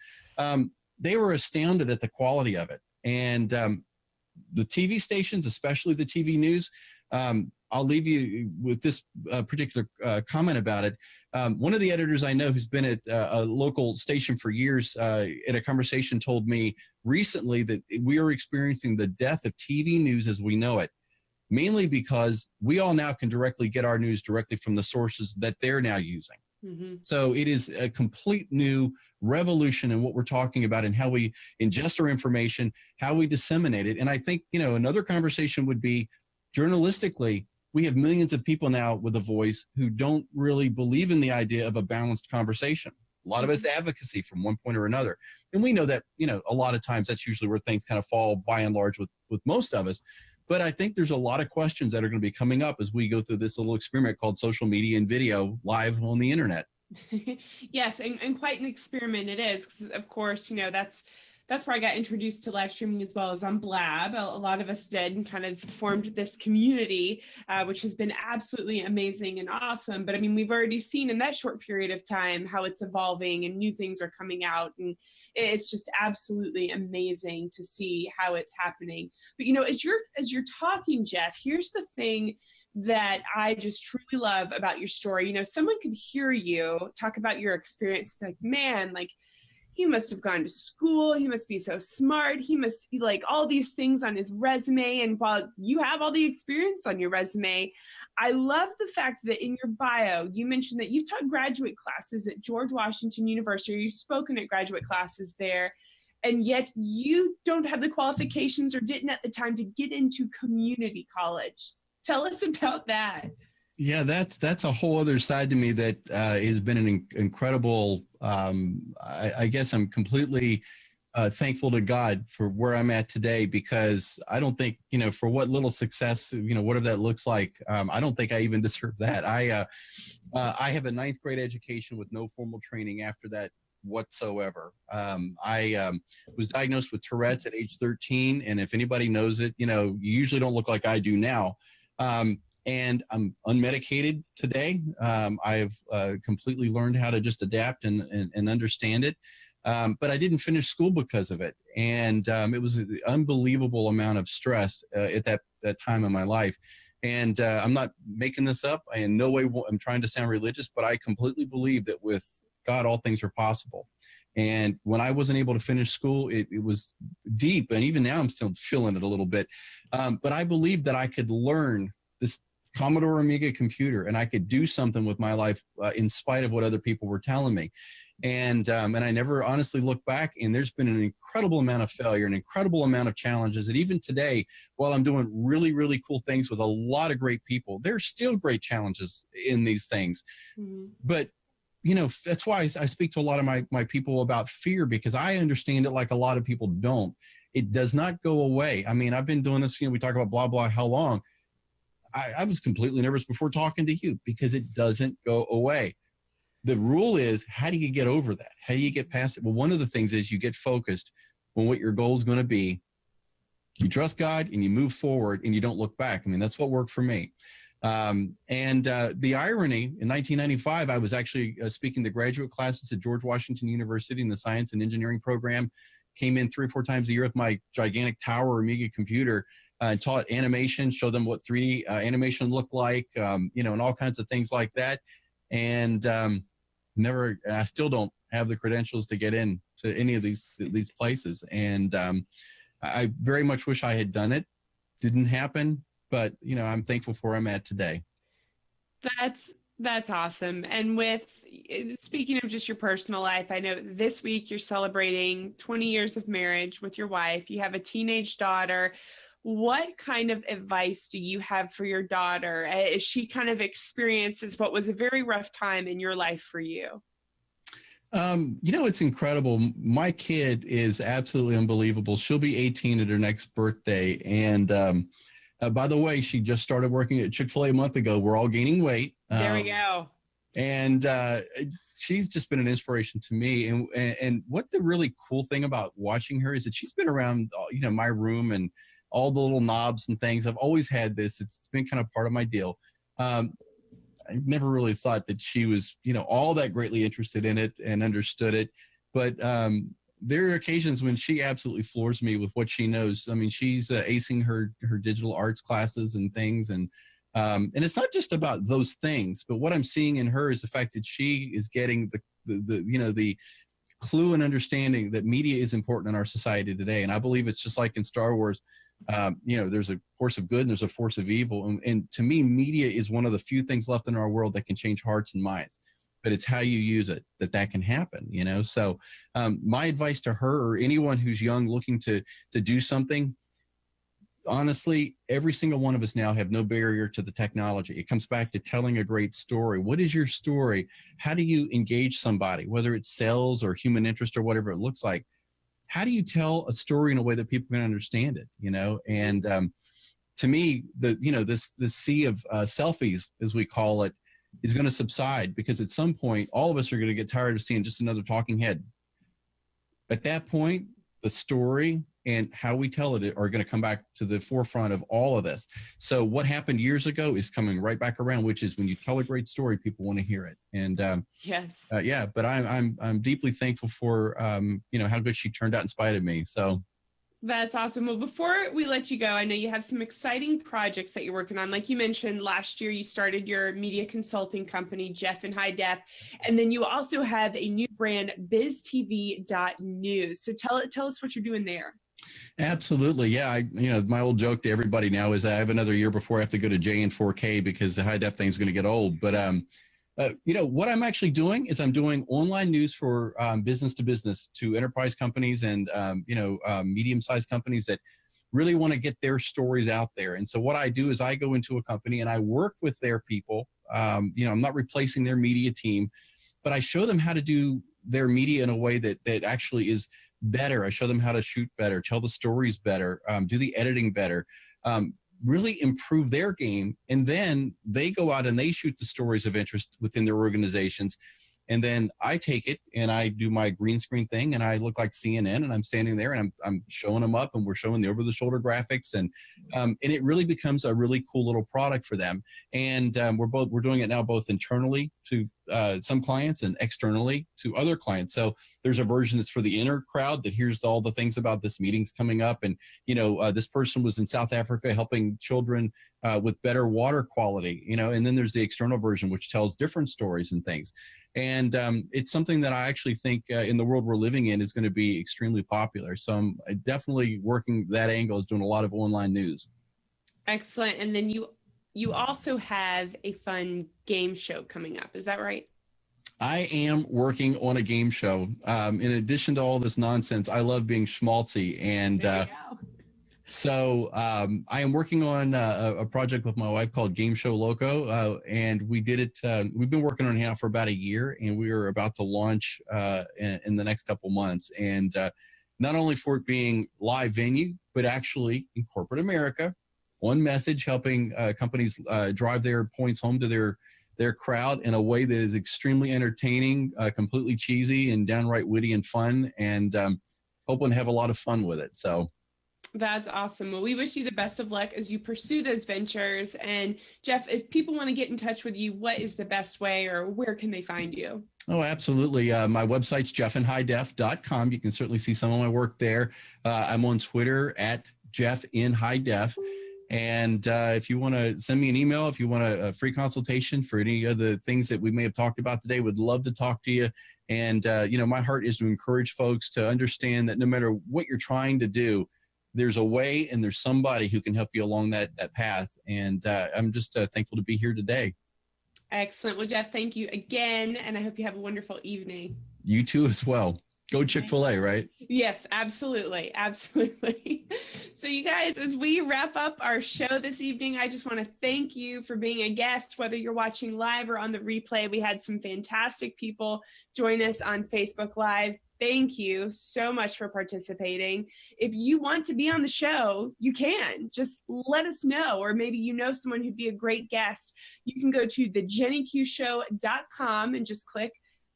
They were astounded at the quality of it. And the TV stations, especially the TV news, I'll leave you with this particular comment about it. One of the editors I know who's been at a local station for years in a conversation told me recently that we are experiencing the death of TV news as we know it, mainly because we all now can directly get our news directly from the sources that they're now using. Mm-hmm. So it is a complete new revolution in what we're talking about and how we ingest our information, how we disseminate it. And I think, another conversation would be journalistically, we have millions of people now with a voice who don't really believe in the idea of a balanced conversation. A lot of it's advocacy from one point or another. And we know that, a lot of times that's usually where things kind of fall by and large with most of us. But I think there's a lot of questions that are going to be coming up as we go through this little experiment called social media and video live on the internet. Yes, and quite an experiment it is, because of course, that's where I got introduced to live streaming as well as on Blab. A lot of us did and kind of formed this community, which has been absolutely amazing and awesome. But I mean, we've already seen in that short period of time how it's evolving and new things are coming out. And it's just absolutely amazing to see how it's happening. But, as you're talking, Jeff, here's the thing that I just truly love about your story. Someone could hear you talk about your experience, like, man, like, he must have gone to school. He must be so smart. He must be like all these things on his resume. And while you have all the experience on your resume, I love the fact that in your bio, you mentioned that you've taught graduate classes at George Washington University. You've spoken at graduate classes there, and yet you don't have the qualifications or didn't at the time to get into community college. Tell us about that. Yeah, that's a whole other side to me that has been an incredible, I guess I'm completely thankful to God for where I'm at today, because I don't think, for what little success, whatever that looks like, I don't think I even deserve that. I have a 9th grade education with no formal training after that whatsoever. I was diagnosed with Tourette's at age 13. And if anybody knows it, you usually don't look like I do now. And I'm unmedicated today. I've completely learned how to just adapt and understand it. But I didn't finish school because of it. And it was an unbelievable amount of stress at that time in my life. And I'm not making this up. I in no way I'm trying to sound religious, but I completely believe that with God, all things are possible. And when I wasn't able to finish school, it was deep. And even now I'm still feeling it a little bit. But I believed that I could learn this Commodore Amiga computer and I could do something with my life in spite of what other people were telling me. And I never honestly look back, and there's been an incredible amount of failure, an incredible amount of challenges. And even today, while I'm doing really, really cool things with a lot of great people, there's still great challenges in these things. Mm-hmm. But that's why I speak to a lot of my people about fear, because I understand it like a lot of people don't. It does not go away. I mean, I've been doing this, we talk about blah, blah, how long. I was completely nervous before talking to you because it doesn't go away. The rule is, how do you get over that? How do you get past it? Well, one of the things is you get focused on what your goal is going to be. You trust God and you move forward and you don't look back. I mean, that's what worked for me. The irony, in 1995, I was actually speaking to graduate classes at George Washington University in the science and engineering program, came in 3 or 4 times a year with my gigantic tower Amiga computer, and taught animation, showed them what 3D animation looked like, and all kinds of things like that. And I still don't have the credentials to get in to any of these places. And I very much wish I had done it. Didn't happen. But, I'm thankful for where I'm at today. That's awesome. And speaking of just your personal life, I know this week you're celebrating 20 years of marriage with your wife. You have a teenage daughter. What kind of advice do you have for your daughter as she kind of experiences what was a very rough time in your life for you? It's incredible. My kid is absolutely unbelievable. She'll be 18 at her next birthday. And, by the way, she just started working at Chick-fil-A a month ago. We're all gaining weight. There we go. And she's just been an inspiration to me. And what the really cool thing about watching her is that she's been around, my room and all the little knobs and things. I've always had this. It's been kind of part of my deal. I never really thought that she was, all that greatly interested in it and understood it. But there are occasions when she absolutely floors me with what she knows. I mean, she's acing her digital arts classes and things. And it's not just about those things, but what I'm seeing in her is the fact that she is getting the clue and understanding that media is important in our society today. And I believe it's just like in Star Wars, there's a force of good and there's a force of evil. And to me, media is one of the few things left in our world that can change hearts and minds. But it's how you use it that can happen, So my advice to her or anyone who's young looking to do something, honestly, every single one of us now have no barrier to the technology. It comes back to telling a great story. What is your story? How do you engage somebody, whether it's sales or human interest or whatever it looks like? How do you tell a story in a way that people can understand it, And to me, this sea of selfies, as we call it, is going to subside, because at some point, all of us are going to get tired of seeing just another talking head. At that point, the story and how we tell it are going to come back to the forefront of all of this. So what happened years ago is coming right back around, which is when you tell a great story, people want to hear it. And yes, but I'm deeply thankful for how good she turned out in spite of me. So. That's awesome. Well, before we let you go, I know you have some exciting projects that you're working on. Like you mentioned, last year you started your media consulting company, Jeff in High Def, and then you also have a new brand, biztv.news. So tell us what you're doing there. Absolutely. Yeah. My old joke to everybody now is I have another year before I have to go to J in 4K because the high def thing is going to get old. But, what I'm actually doing is I'm doing online news for business to business, to enterprise companies and, medium-sized companies that really want to get their stories out there. And so what I do is I go into a company and I work with their people. I'm not replacing their media team, but I show them how to do their media in a way that actually is better. I show them how to shoot better, tell the stories better, do the editing better, really improve their game. And then they go out and they shoot the stories of interest within their organizations. And then I take it and I do my green screen thing and I look like CNN and I'm standing there and I'm showing them up and we're showing the over the shoulder graphics and it really becomes a really cool little product for them. And we're doing it now both internally to some clients and externally to other clients. So there's a version that's for the inner crowd that hears all the things about this meeting's coming up. And, this person was in South Africa helping children with better water quality, and then there's the external version, which tells different stories and things. And it's something that I actually think in the world we're living in is going to be extremely popular. So I'm definitely working that angle, is doing a lot of online news. Excellent. And then you also have a fun game show coming up. Is that right? I am working on a game show. In addition to all this nonsense, I love being schmaltzy. And so I am working on a project with my wife called Game Show Loco. And we did it. We've been working on it now for about a year, and we are about to launch in the next couple months. And not only for it being live venue, but actually in corporate America, one message helping companies drive their points home to their crowd in a way that is extremely entertaining, completely cheesy, and downright witty and fun, and hoping to have a lot of fun with it. So that's awesome. Well, we wish you the best of luck as you pursue those ventures. And Jeff, if people want to get in touch with you, what is the best way, or where can they find you? Oh, absolutely. My website's jeffinhighdef.com. You can certainly see some of my work there. I'm on Twitter at jeffinhighdef. And if you want to send me an email, if you want a free consultation for any of the things that we may have talked about today, would love to talk to you. And, my heart is to encourage folks to understand that no matter what you're trying to do, there's a way and there's somebody who can help you along that path. And I'm just thankful to be here today. Excellent. Well, Jeff, thank you again. And I hope you have a wonderful evening. You too as well. Go Chick-fil-A, right? Yes, absolutely. Absolutely. So you guys, as we wrap up our show this evening, I just want to thank you for being a guest, whether you're watching live or on the replay. We had some fantastic people join us on Facebook Live. Thank you so much for participating. If you want to be on the show, you can. Just let us know, or maybe you know someone who'd be a great guest. You can go to JennyQShow.com and just click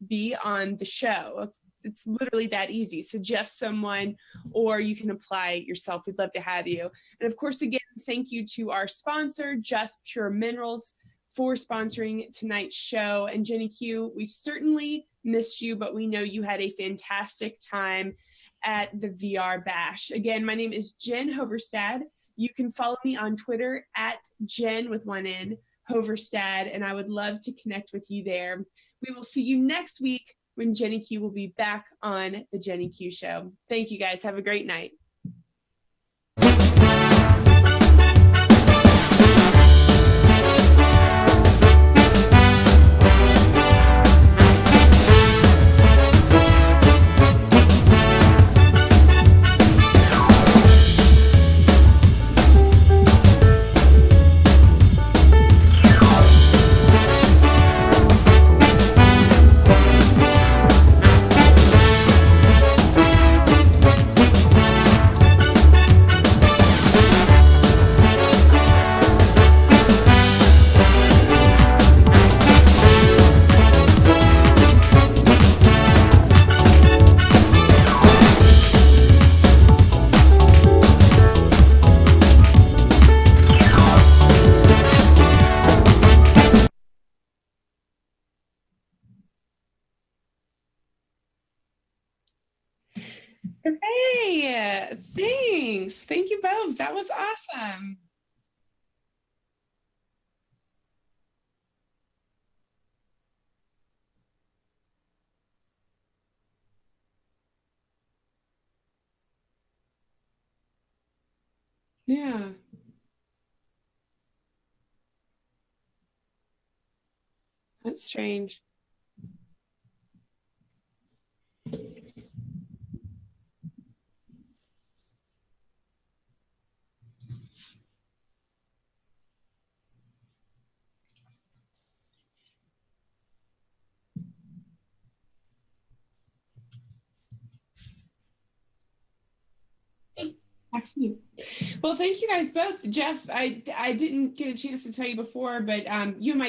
be on the show. It's literally that easy. Suggest someone, or you can apply yourself. We'd love to have you. And of course, again, thank you to our sponsor, Just Pure Minerals, for sponsoring tonight's show. And JennyQ, we certainly missed you, but we know you had a fantastic time at the VR Bash. Again, my name is Jen Hoverstad. You can follow me on Twitter at Jen with one N, Hoverstad, and I would love to connect with you there. We will see you next week when JennyQ will be back on the JennyQ Show. Thank you guys. Have a great night. Hey, thanks. Thank you both. That was awesome. Yeah. That's strange. Excellent. Well, thank you guys both. Jeff, I didn't get a chance to tell you before, but you and my dad